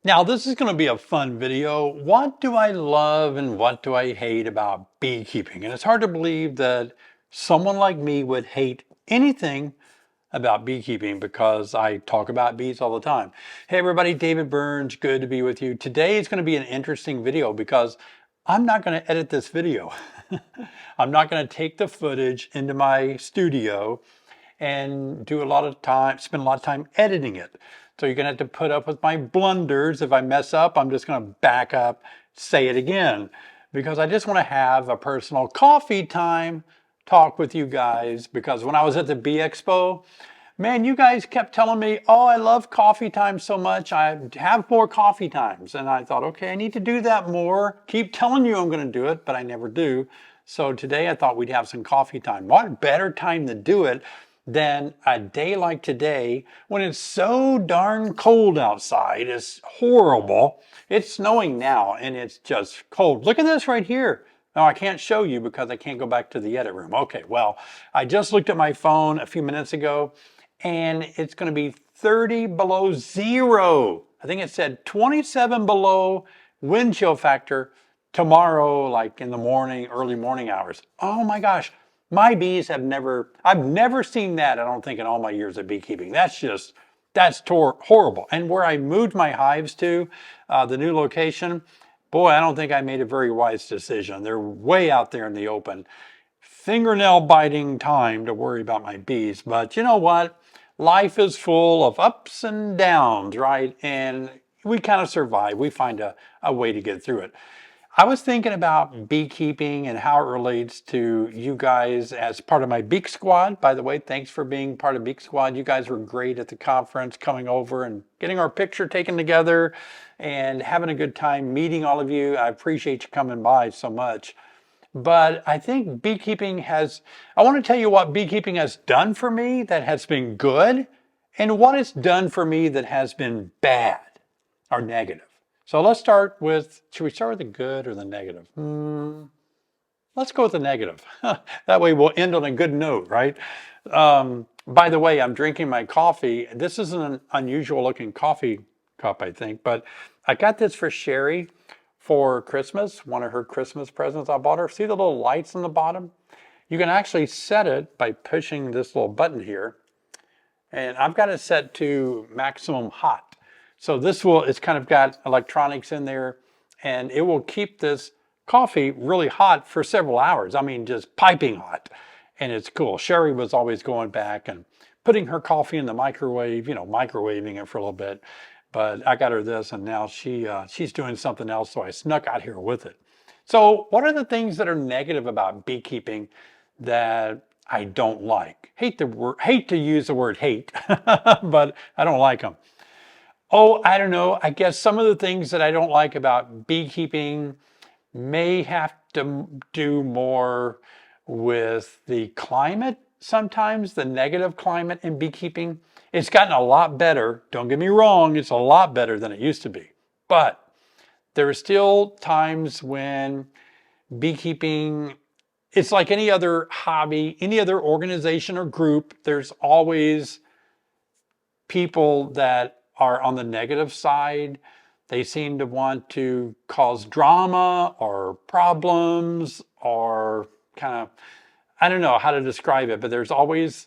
Now, this is going to be a fun video. What do I love and what do I hate about beekeeping? And it's hard to believe that someone like me would hate anything about beekeeping because I talk about bees all the time. Hey everybody, David Burns, good to be with you. Today is going to be an interesting video because I'm not going to edit this video. I'm not going to take the footage into my studio and spend a lot of time editing it. So you're gonna have to put up with my blunders. If I mess up, I'm just gonna back up, say it again, because I just wanna have a personal coffee time talk with you guys, because when I was at the Bee Expo, man, you guys kept telling me, oh, I love coffee time so much. I have more coffee times. And I thought, okay, I need to do that more. Keep telling you I'm going to do it, but I never do. So today I thought we'd have some coffee time. What better time to do it than a day like today when it's so darn cold outside. It's horrible. It's snowing now and it's just cold. Look at this right here. Now I can't show you because I can't go back to the edit room. Okay, well, I just looked at my phone a few minutes ago and it's going to be 30 below zero. I think it said 27 below wind chill factor tomorrow, like in the morning, early morning hours. Oh my gosh, my bees I've never seen that, I don't think, in all my years of beekeeping. That's horrible. And where I moved my hives to, the new location, boy, I don't think I made a very wise decision. They're way out there in the open. Fingernail biting time to worry about my bees. But you know what? Life is full of ups and downs, right? And we kind of survive. We find a way to get through it. I was thinking about beekeeping and how it relates to you guys as part of my Beak Squad. By the way, thanks for being part of Beak Squad. You guys were great at the conference, coming over and getting our picture taken together and having a good time meeting all of you. I appreciate you coming by so much. But I think I want to tell you what beekeeping has done for me that has been good and what it's done for me that has been bad or negative. So should we start with the good or the negative? Let's go with the negative. That way we'll end on a good note, right? By the way, I'm drinking my coffee. This is an unusual looking coffee cup, I think, but I got this for Sherry for Christmas, one of her Christmas presents I bought her. See the little lights on the bottom? You can actually set it by pushing this little button here. And I've got it set to maximum hot. So it's kind of got electronics in there and it will keep this coffee really hot for several hours. I mean, just piping hot. And it's cool. Sherry was always going back and putting her coffee in the microwave, microwaving it for a little bit. But I got her this and now she's doing something else. So I snuck out here with it. So what are the things that are negative about beekeeping that I don't like? Hate to use the word hate, but I don't like them. Oh, I don't know. I guess some of the things that I don't like about beekeeping may have to do more with the climate sometimes, the negative climate in beekeeping. It's gotten a lot better. Don't get me wrong, it's a lot better than it used to be. But there are still times when beekeeping, it's like any other hobby, any other organization or group, there's always people that are on the negative side. They seem to want to cause drama or problems or kind of, I don't know how to describe it, but there's always,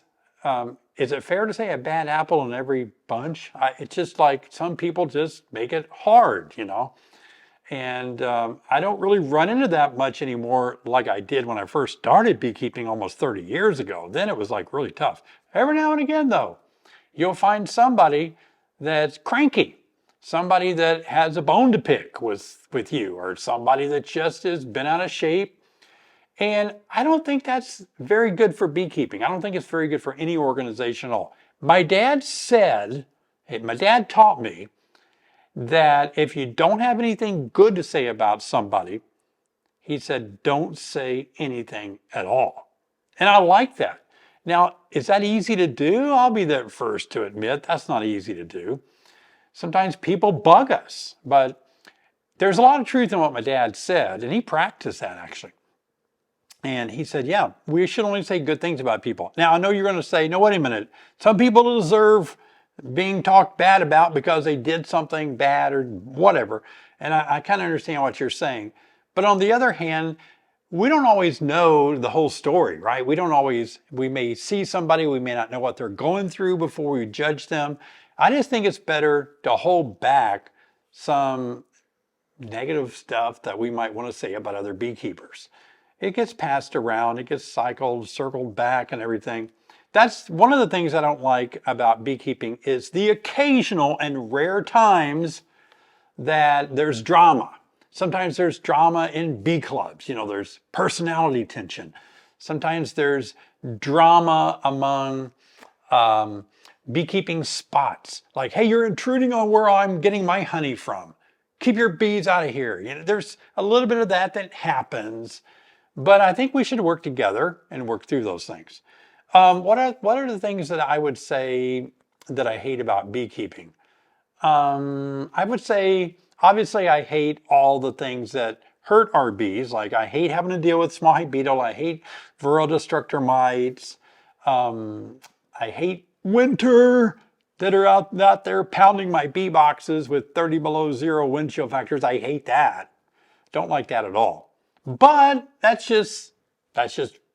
is it fair to say a bad apple in every bunch? It's just like some people just make it hard, And I don't really run into that much anymore like I did when I first started beekeeping almost 30 years ago. Then it was like really tough. Every now and again though, you'll find somebody that's cranky, somebody that has a bone to pick with you, or somebody that just has been out of shape. And I don't think that's very good for beekeeping. I don't think it's very good for any organization at all. My dad taught me that if you don't have anything good to say about somebody, he said, don't say anything at all. And I like that. Now, is that easy to do? I'll be the first to admit that's not easy to do. Sometimes people bug us, but there's a lot of truth in what my dad said, and he practiced that actually. And he said, yeah, we should only say good things about people. Now, I know you're going to say, no, wait a minute. Some people deserve being talked bad about because they did something bad or whatever. And I kind of understand what you're saying. But on the other hand, we don't always know the whole story, right? We may see somebody, we may not know what they're going through before we judge them. I just think it's better to hold back some negative stuff that we might want to say about other beekeepers. It gets passed around, it gets circled back and everything. That's one of the things I don't like about beekeeping is the occasional and rare times that there's drama. Sometimes there's drama in bee clubs. There's personality tension. Sometimes there's drama among beekeeping spots. Like, hey, you're intruding on where I'm getting my honey from. Keep your bees out of here. There's a little bit of that happens. But I think we should work together and work through those things. What are the things that I would say that I hate about beekeeping? I would say, obviously, I hate all the things that hurt our bees. Like I hate having to deal with small white beetle. I hate viral destructor mites. I hate winter that are out there pounding my bee boxes with 30 below zero wind chill factors. I hate that. Don't like that at all. But that's just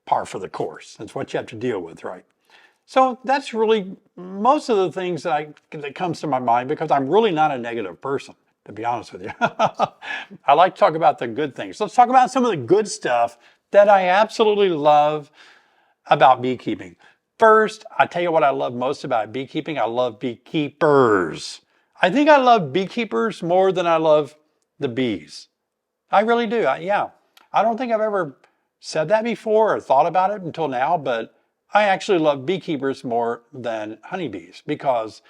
par for the course. That's what you have to deal with, right? So that's really most of the things that comes to my mind because I'm really not a negative person, to be honest with you. I like to talk about the good things. Let's talk about some of the good stuff that I absolutely love about beekeeping. First, I tell you what I love most about beekeeping. I love beekeepers. I think I love beekeepers more than I love the bees. I really do. I don't think I've ever said that before or thought about it until now, but I actually love beekeepers more than honeybees because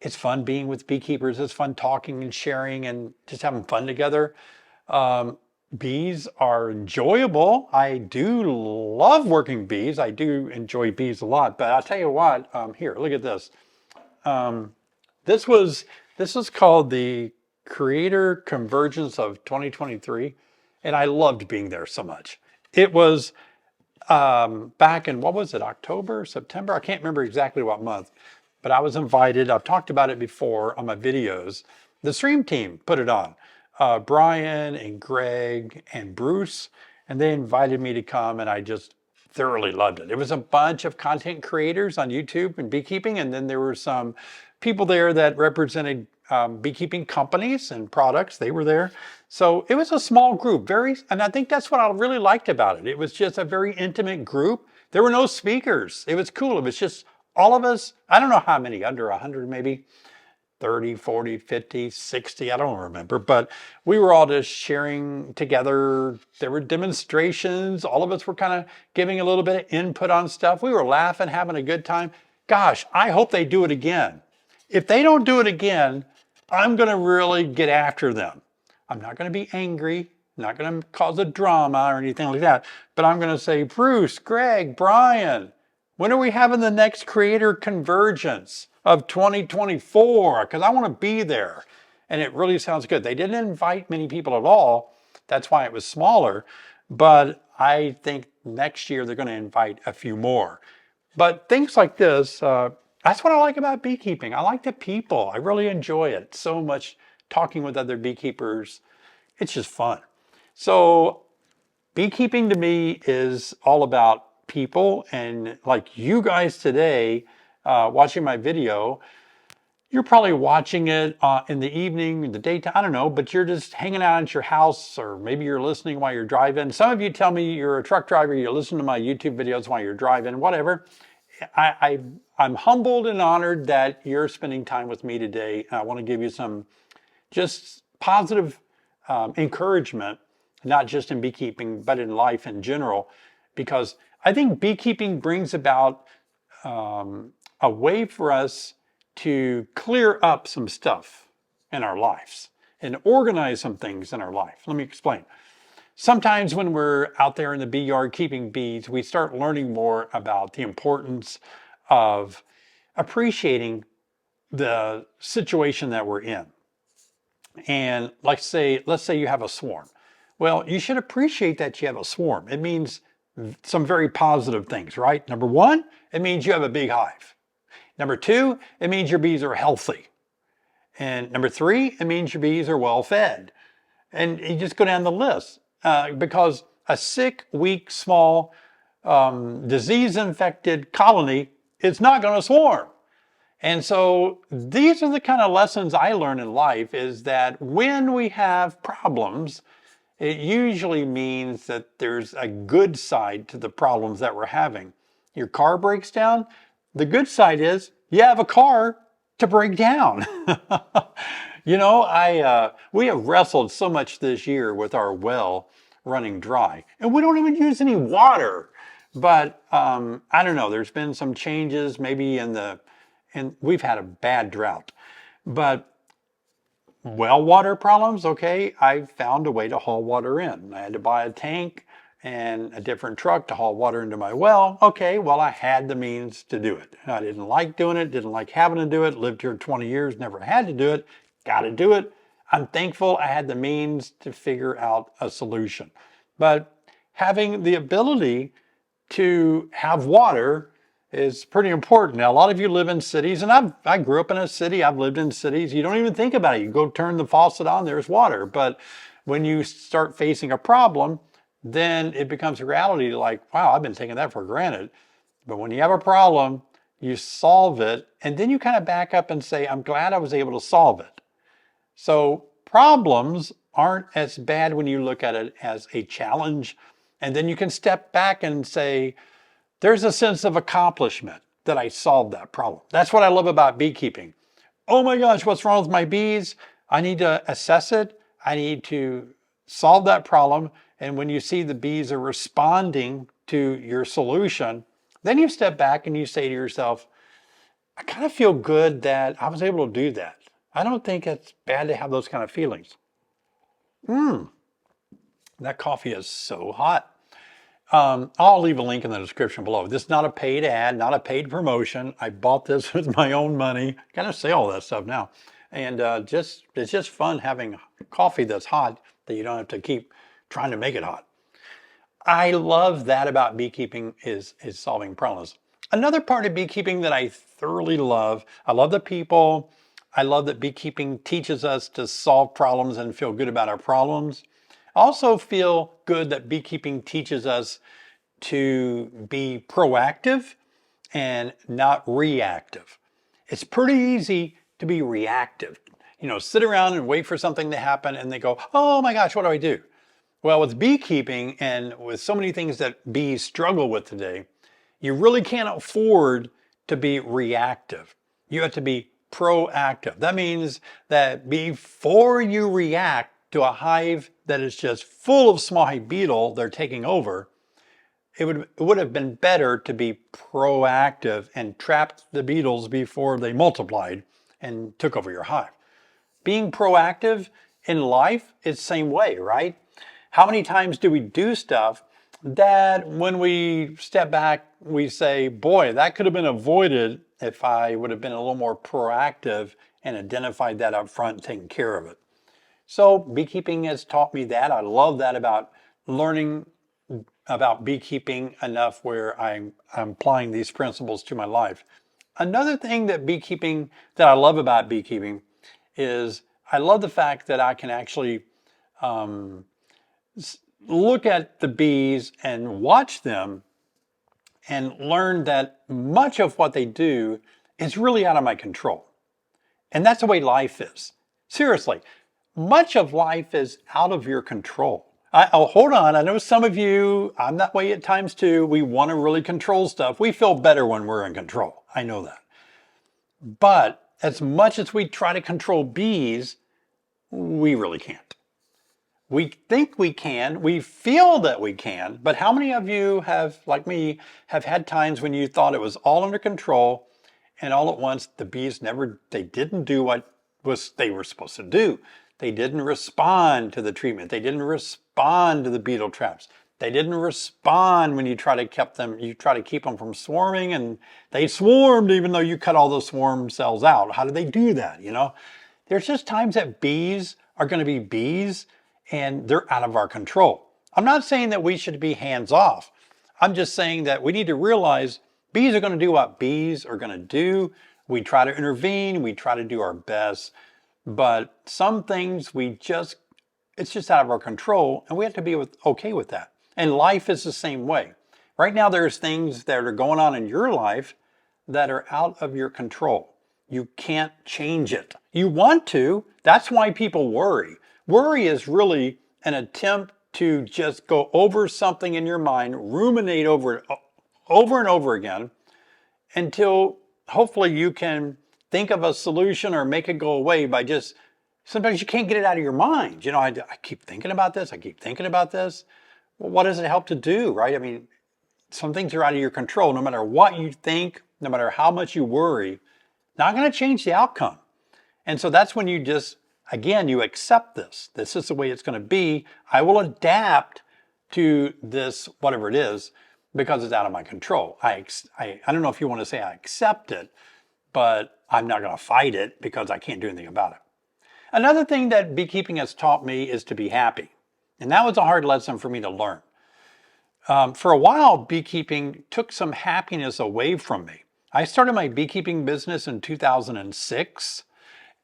it's fun being with beekeepers. It's fun talking and sharing and just having fun together. Bees are enjoyable. I do love working bees. I do enjoy bees a lot, but I'll tell you what, here, look at this. This was called the Creator Convergence of 2023. And I loved being there so much. It was back in, what was it, October, September? I can't remember exactly what month, but I was invited. I've talked about it before on my videos. The stream team put it on. Brian and Greg and Bruce, and they invited me to come and I just thoroughly loved it. It was a bunch of content creators on YouTube and beekeeping, and then there were some people there that represented beekeeping companies and products. They were there. So it was a small group, and I think that's what I really liked about it. It was just a very intimate group. There were no speakers. It was cool. It was just all of us. I don't know how many, under 100 maybe, 30, 40, 50, 60, I don't remember. But we were all just sharing together. There were demonstrations. All of us were kind of giving a little bit of input on stuff. We were laughing, having a good time. Gosh, I hope they do it again. If they don't do it again, I'm going to really get after them. I'm not going to be angry, not going to cause a drama or anything like that, but I'm going to say, Bruce, Greg, Brian, when are we having the next Creator Convergence of 2024? Because I want to be there. And it really sounds good. They didn't invite many people at all. That's why it was smaller. But I think next year they're going to invite a few more. But things like this, that's what I like about beekeeping. I like the people. I really enjoy it so much, talking with other beekeepers. It's just fun. So beekeeping to me is all about people. And like you guys today, watching my video, you're probably watching it in the evening, in the daytime, I don't know, but you're just hanging out at your house, or maybe you're listening while you're driving. Some of you tell me you're a truck driver, you listen to my YouTube videos while you're driving, whatever. I'm humbled and honored that you're spending time with me today. I want to give you some just positive encouragement, not just in beekeeping, but in life in general, because I think beekeeping brings about a way for us to clear up some stuff in our lives and organize some things in our life. Let me explain. Sometimes when we're out there in the bee yard keeping bees, we start learning more about the importance of appreciating the situation that we're in. And let's say you have a swarm. Well, you should appreciate that you have a swarm. It means some very positive things, right? Number one, it means you have a big hive. Number 2, it means your bees are healthy. And number 3, it means your bees are well fed. And you just go down the list because a sick, weak, small, disease-infected colony is not going to swarm. And so these are the kind of lessons I learn in life, is that when we have problems, it usually means that there's a good side to the problems that we're having. Your car breaks down. The good side is you have a car to break down. You know, we have wrestled so much this year with our well running dry, and we don't even use any water. But I don't know, there's been some changes maybe and we've had a bad drought. But well water problems, okay, I found a way to haul water in. I had to buy a tank and a different truck to haul water into my well. Okay, well, I had the means to do it. I didn't like doing it, didn't like having to do it, lived here 20 years, never had to do it, got to do it. I'm thankful I had the means to figure out a solution. But having the ability to have water is pretty important. Now, a lot of you live in cities, and I grew up in a city. I've lived in cities. You don't even think about it. You go turn the faucet on, there's water. But when you start facing a problem, then it becomes a reality like, wow, I've been taking that for granted. But when you have a problem, you solve it, and then you kind of back up and say, I'm glad I was able to solve it. So problems aren't as bad when you look at it as a challenge. And then you can step back and say, there's a sense of accomplishment that I solved that problem. That's what I love about beekeeping. Oh my gosh, what's wrong with my bees? I need to assess it. I need to solve that problem. And when you see the bees are responding to your solution, then you step back and you say to yourself, I kind of feel good that I was able to do that. I don't think it's bad to have those kind of feelings. That coffee is so hot. I'll leave a link in the description below. This is not a paid ad, not a paid promotion. I bought this with my own money. Kind of say all that stuff now. And it's just fun having coffee that's hot that you don't have to keep trying to make it hot. I love that about beekeeping is solving problems. Another part of beekeeping that I thoroughly love, I love the people. I love that beekeeping teaches us to solve problems and feel good about our problems. I also feel good that beekeeping teaches us to be proactive and not reactive. It's pretty easy to be reactive. You know, sit around and wait for something to happen and they go, oh my gosh, what do I do? Well, with beekeeping and with so many things that bees struggle with today, you really can't afford to be reactive. You have to be proactive. That means that before you react to a hive that is just full of small hive beetle they're taking over, it would have been better to be proactive and trapped the beetles before they multiplied and took over your hive. Being proactive in life is the same way, right? How many times do we do stuff that when we step back, we say, boy, that could have been avoided if I would have been a little more proactive and identified that up front and taken care of it. So beekeeping has taught me that. I love that about learning about beekeeping enough where I'm applying these principles to my life. Another thing that I love about beekeeping is I love the fact that I can actually look at the bees and watch them and learn that much of what they do is really out of my control. And that's the way life is. Seriously, much of life is out of your control. Hold on, I know some of you, I'm that way at times too. We want to really control stuff. We feel better when we're in control. I know that. But as much as we try to control bees, we really can't. We think we can, we feel that we can, but how many of you have, like me, have had times when you thought it was all under control and all at once the bees they didn't do what they were supposed to do. They didn't respond to the treatment. They didn't respond to the beetle traps. They didn't respond when you try to keep them from swarming, and they swarmed even though you cut all the swarm cells out. How did they do that? You know, there's just times that bees are going to be bees and they're out of our control. I'm not saying that we should be hands off. I'm just saying that we need to realize bees are going to do what bees are going to do. We try to intervene, we try to do our best, but some things it's just out of our control, and we have to be okay with that. And life is the same way. Right now, there's things that are going on in your life that are out of your control. You can't change it. You want to. That's why people worry. Worry is really an attempt to just go over something in your mind, ruminate over it over and over again until hopefully you can think of a solution or make it go away by just, sometimes you can't get it out of your mind. You know, I keep thinking about this. I keep thinking about this. Well, what does it help to do, right? I mean, some things are out of your control. No matter what you think, no matter how much you worry, not going to change the outcome. And so that's when you just, again, you accept this. This is the way it's going to be. I will adapt to this, whatever it is, because it's out of my control. I don't know if you want to say I accept it, but I'm not going to fight it because I can't do anything about it. Another thing that beekeeping has taught me is to be happy. And that was a hard lesson for me to learn. For a while, beekeeping took some happiness away from me. I started my beekeeping business in 2006,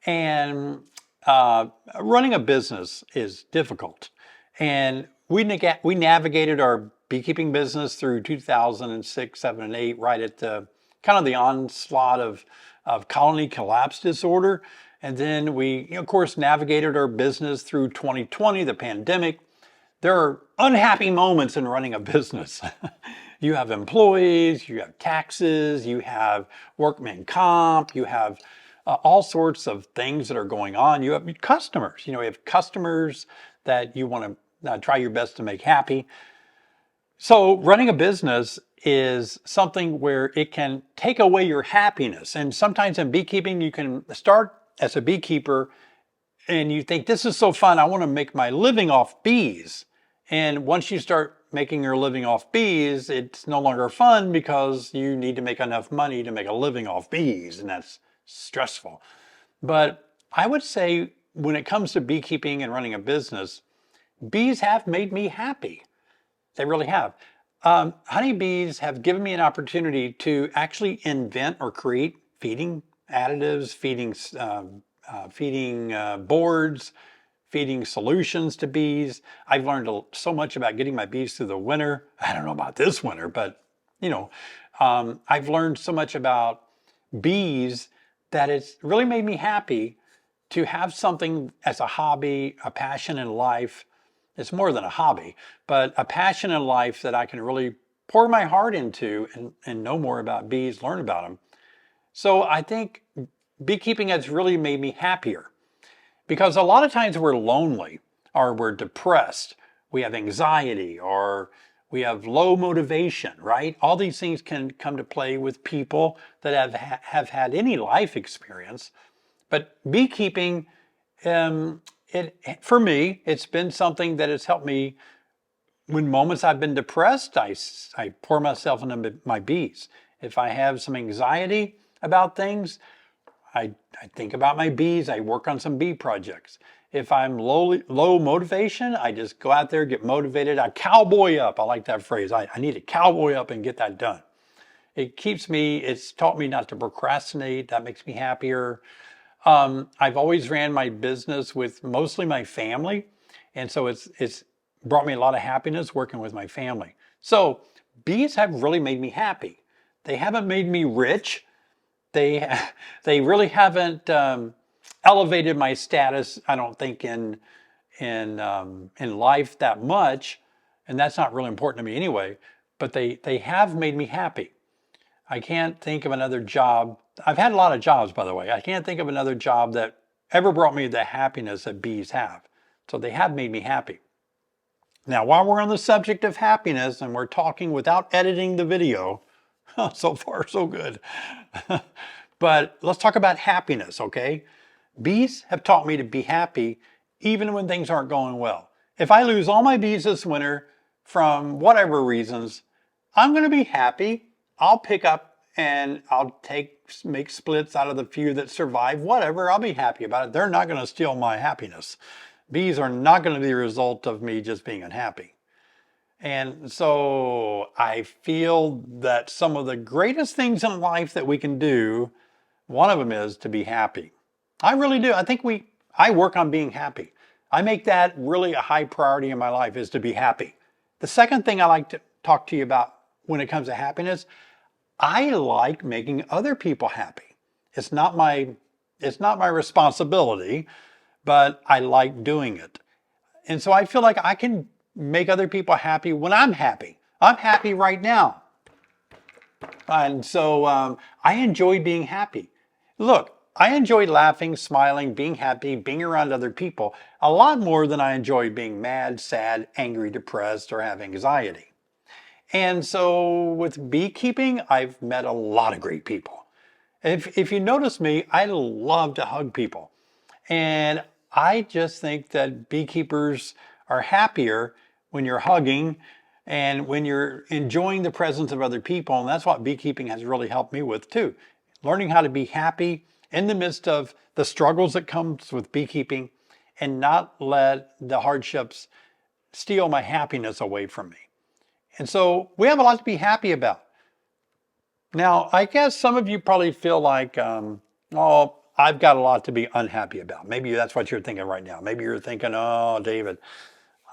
and running a business is difficult. And we navigated our beekeeping business through 2006, 7, and 8, right at the kind of the onslaught of colony collapse disorder. And then we, of course, navigated our business through 2020, the pandemic. There are unhappy moments in running a business. You have employees, you have taxes, you have workman comp, you have all sorts of things that are going on. You have customers, you have customers that you want to try your best to make happy. So running a business is something where it can take away your happiness. And sometimes in beekeeping, you can start as a beekeeper and you think, this is so fun, I want to make my living off bees. And once you start making your living off bees, it's no longer fun because you need to make enough money to make a living off bees, and that's stressful. But I would say when it comes to beekeeping and running a business, bees have made me happy. They really have. Honeybees have given me an opportunity to actually invent or create feeding additives, feeding boards, feeding solutions to bees. I've learned so much about getting my bees through the winter. I don't know about this winter, but I've learned so much about bees that it's really made me happy to have something as a hobby, a passion in life. It's more than a hobby, but a passion in life that I can really pour my heart into and know more about bees, learn about them. So I think beekeeping has really made me happier because a lot of times we're lonely or we're depressed. We have anxiety or we have low motivation, right? All these things can come to play with people that have had any life experience. But beekeeping, for me, it's been something that has helped me. When moments I've been depressed, I pour myself into my bees. If I have some anxiety about things, I think about my bees. I work on some bee projects. If I'm low motivation, I just go out there, get motivated. I cowboy up. I like that phrase. I need to cowboy up and get that done. It's taught me not to procrastinate. That makes me happier. I've always ran my business with mostly my family. And so it's brought me a lot of happiness working with my family. So bees have really made me happy. They haven't made me rich. They really haven't elevated my status, I don't think, in life that much. And that's not really important to me anyway. But they have made me happy. I can't think of another job. I've had a lot of jobs, by the way. I can't think of another job that ever brought me the happiness that bees have. So they have made me happy. Now, while we're on the subject of happiness and we're talking without editing the video, so far so good. But let's talk about happiness, okay? Bees have taught me to be happy even when things aren't going well. If I lose all my bees this winter from whatever reasons, I'm going to be happy. I'll pick up and I'll make splits out of the few that survive, whatever. I'll be happy about it. They're not going to steal my happiness. Bees are not going to be the result of me just being unhappy. And so I feel that some of the greatest things in life that we can do One of them is to be happy. I really do. I work on being happy. I make that really a high priority in my life, is to be happy. The second thing I like to talk to you about when it comes to happiness, I like making other people happy. It's not my responsibility, but I like doing it. And so I feel like I can make other people happy when I'm happy. I'm happy right now. And so I enjoy being happy. Look, I enjoy laughing, smiling, being happy, being around other people a lot more than I enjoy being mad, sad, angry, depressed, or have anxiety. And so with beekeeping, I've met a lot of great people. If you notice me, I love to hug people. And I just think that beekeepers are happier when you're hugging and when you're enjoying the presence of other people. And that's what beekeeping has really helped me with too. Learning how to be happy in the midst of the struggles that comes with beekeeping and not let the hardships steal my happiness away from me. And so we have a lot to be happy about. Now, I guess some of you probably feel like, oh, I've got a lot to be unhappy about. Maybe that's what you're thinking right now. Maybe you're thinking, oh, David,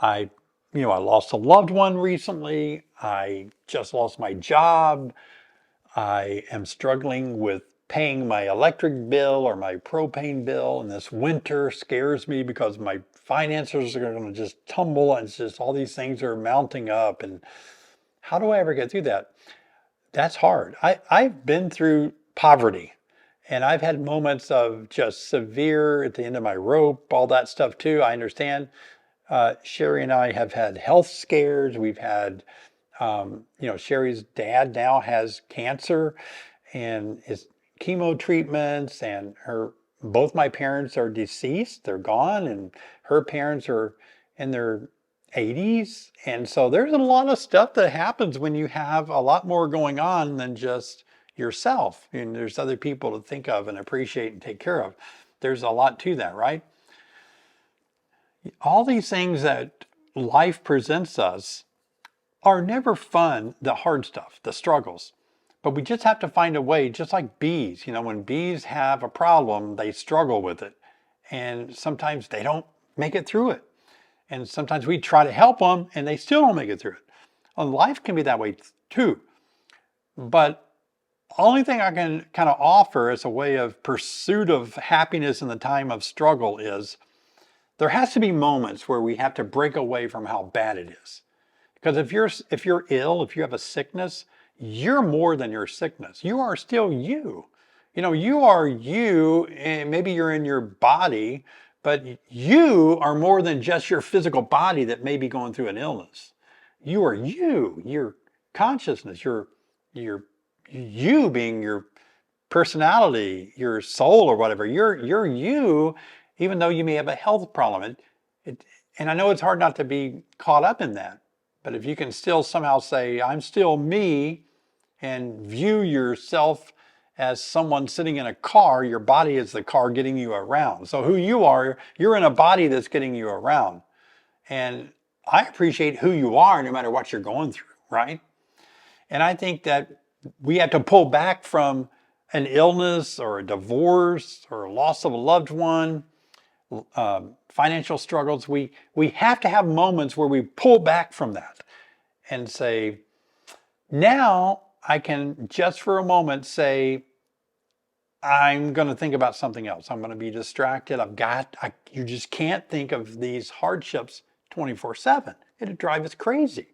I lost a loved one recently. I just lost my job. I am struggling with paying my electric bill or my propane bill. And this winter scares me because my finances are going to just tumble. And it's just all these things are mounting up. And how do I ever get through that? That's hard. I've been through poverty. And I've had moments of just severe at the end of my rope, all that stuff too. I understand. Sherry and I have had health scares. We've had, Sherry's dad now has cancer and his chemo treatments, and both my parents are deceased. They're gone, and her parents are in their 80s. And so there's a lot of stuff that happens when you have a lot more going on than just yourself. And there's other people to think of and appreciate and take care of. There's a lot to that, right? All these things that life presents us are never fun, the hard stuff, the struggles. But we just have to find a way, just like bees. When bees have a problem, they struggle with it. And sometimes they don't make it through it. And sometimes we try to help them and they still don't make it through it. And life can be that way too. But only thing I can kind of offer as a way of pursuit of happiness in the time of struggle is there has to be moments where we have to break away from how bad it is. Because if you're ill, if you have a sickness, you're more than your sickness. You are still you. You are you, and maybe you're in your body, but you are more than just your physical body that may be going through an illness. You are you, your consciousness, your you being your personality, your soul or whatever. You're you, even though you may have a health problem. And I know it's hard not to be caught up in that. But if you can still somehow say, I'm still me, and view yourself as someone sitting in a car, your body is the car getting you around. So who you are, you're in a body that's getting you around. And I appreciate who you are no matter what you're going through, right? And I think that we have to pull back from an illness or a divorce or a loss of a loved one, financial struggles. We have to have moments where we pull back from that and say, now I can just for a moment say, I'm going to think about something else. I'm going to be distracted. You just can't think of these hardships 24/7. It'd drive us crazy.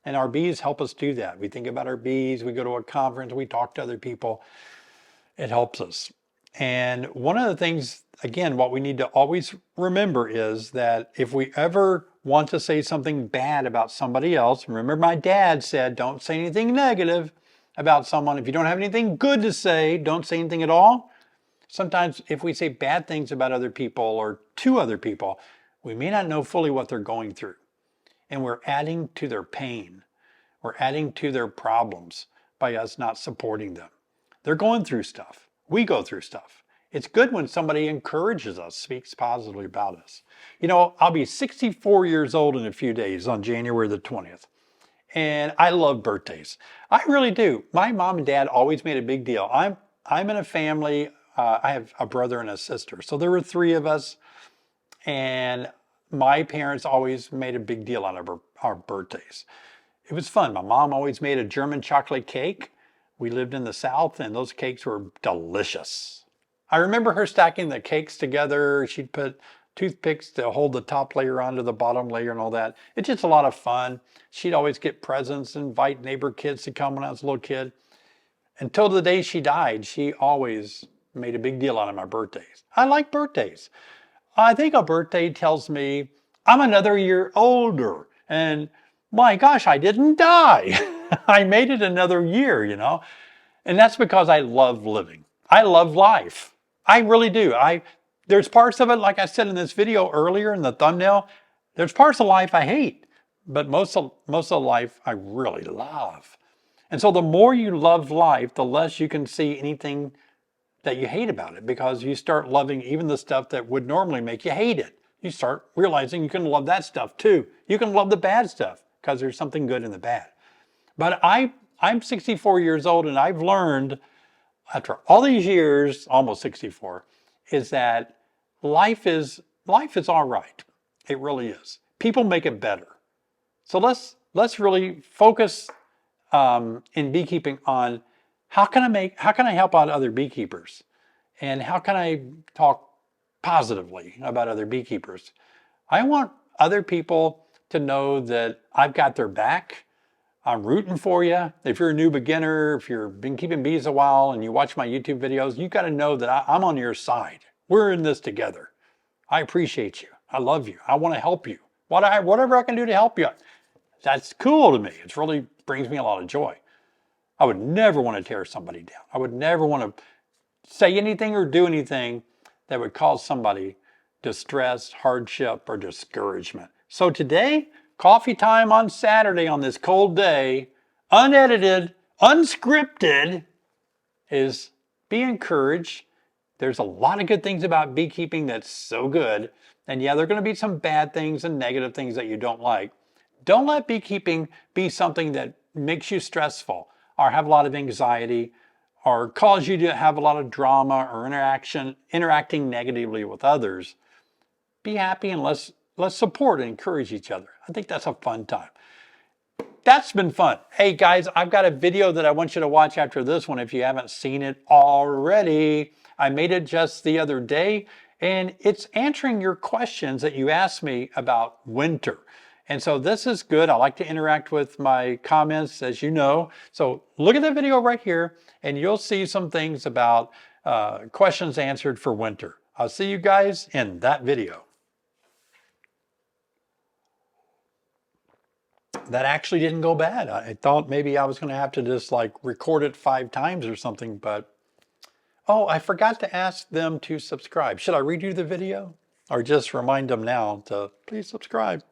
And our bees help us do that. We think about our bees. We go to a conference. We talk to other people. It helps us. And one of the things, again, what we need to always remember is that if we ever want to say something bad about somebody else, remember my dad said, don't say anything negative about someone. If you don't have anything good to say, don't say anything at all. Sometimes if we say bad things about other people or to other people, we may not know fully what they're going through. And we're adding to their pain. We're adding to their problems by us not supporting them. They're going through stuff. We go through stuff. It's good when somebody encourages us, speaks positively about us. I'll be 64 years old in a few days on January the 20th. And I love birthdays. I really do. My mom and dad always made a big deal. I'm in a family I have a brother and a sister. So there were three of us, and my parents always made a big deal out of our birthdays. It was fun. My mom always made a German chocolate cake. We lived in the South, and those cakes were delicious. I remember her stacking the cakes together. She'd put toothpicks to hold the top layer onto the bottom layer and all that. It's just a lot of fun. She'd always get presents, invite neighbor kids to come when I was a little kid. Until the day she died, she always made a big deal out of my birthdays. I like birthdays. I think a birthday tells me I'm another year older. And my gosh, I didn't die. I made it another year, you know. And that's because I love living. I love life. I really do. There's parts of it, like I said in this video earlier in the thumbnail, there's parts of life I hate, but most of life I really love. And so the more you love life, the less you can see anything that you hate about it, because you start loving even the stuff that would normally make you hate it. You start realizing you can love that stuff too. You can love the bad stuff because there's something good in the bad. But I'm 64 years old, and I've learned after all these years, almost 64, is that life is all right. It really is. People make it better. So let's really focus in beekeeping on how can I help out other beekeepers, and how can I talk positively about other beekeepers. I want other people to know that I've got their back. I'm rooting for you. If you're a new beginner, if you've been keeping bees a while and you watch my YouTube videos, you got to know that I'm on your side. We're in this together. I appreciate you. I love you. I want to help you. Whatever I can do to help you, that's cool to me. It really brings me a lot of joy. I would never want to tear somebody down. I would never want to say anything or do anything that would cause somebody distress, hardship, or discouragement. So today, coffee time on Saturday on this cold day, unedited, unscripted, is be encouraged. There's a lot of good things about beekeeping that's so good. And yeah, there are going to be some bad things and negative things that you don't like. Don't let beekeeping be something that makes you stressful or have a lot of anxiety or cause you to have a lot of drama or interacting negatively with others. Be happy, and let's support and encourage each other. I think that's a fun time. That's been fun. Hey guys, I've got a video that I want you to watch after this one if you haven't seen it already. I made it just the other day, and it's answering your questions that you asked me about winter. And so this is good. I like to interact with my comments, as you know. So look at the video right here, and you'll see some things about questions answered for winter. I'll see you guys in that video. That actually didn't go bad. I thought maybe I was going to have to just like record it 5 times or something, but oh, I forgot to ask them to subscribe. Should I redo the video or just remind them now to please subscribe?